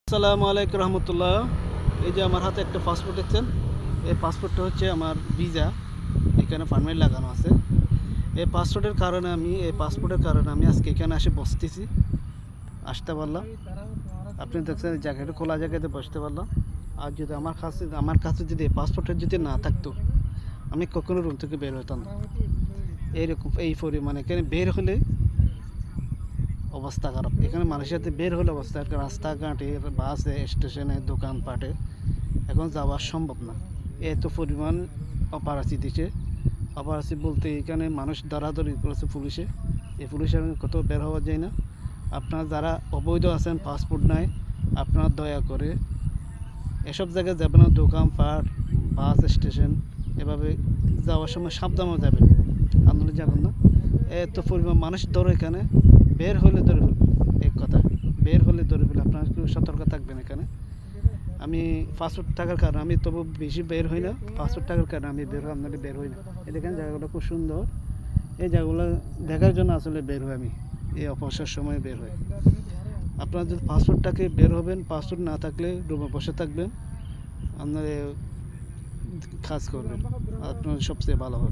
আসসালামু আলাইকুম রহমতুল্লাহ। এই যে আমার হাতে একটা পাসপোর্ট দেখছেন, এই পাসপোর্টটা হচ্ছে আমার ভিসা। এখানে ফার্মেট লাগানো আছে। এই পাসপোর্টের কারণে আমি আজকে এখানে এসে আসতে পারলাম। আপনি দেখছেন জায়গাটা খোলা জায়গাতে বসতে পারলাম। আর যদি আমার কাছে যদি এই পাসপোর্টটা যদি না থাকতো, আমি কখনো রুম থেকে বের হতাম না। এইরকম এই পরিমাণে এখানে বের হলে অবস্থা খারাপ। এখানে মানুষের সাথে বের হলে অবস্থা খারাপ। রাস্তাঘাটে, বাসে, স্টেশনে, দোকানপাটে এখন যাওয়া সম্ভব না। এত পরিমাণ অপারেশি দিচ্ছে। অপারেশি বলতে এখানে মানুষ ধরাধরি করেছে পুলিশে। এই পুলিশের কোথাও বের হওয়া যায় না। আপনারা যারা অবৈধ আছেন, পাসপোর্ট নাই, আপনারা দয়া করে এসব জায়গায় যাবেন না। দোকানপাট, বাস স্টেশন, এভাবে যাওয়ার সময় সাবধানে যাবেন, আন্দোলনে যাবেন না। এত পরিমাণ মানুষ ধরে এখানে, বের হলে ধরে ফেলবে। এক কথা, বের হলে ধরে ফেলে। আপনারা একটু সতর্ক থাকবেন এখানে। আমি পাসপোর্ট থাকার কারণে আমি তবু বেশি বের হই না। পাসপোর্ট থাকার কারণে আমি আপনাদের বের হই না। এই দেখেন জায়গাগুলো খুব সুন্দর। এই জায়গাগুলো দেখার জন্য আসলে বের হই আমি। এই অবসর সময় বের হই। আপনারা যদি পাসপোর্টটাকে বের হবেন, পাসপোর্ট না থাকলে রুমে বসে থাকবেন, আপনার কাজ করবেন, আপনার সবচেয়ে ভালো হবে।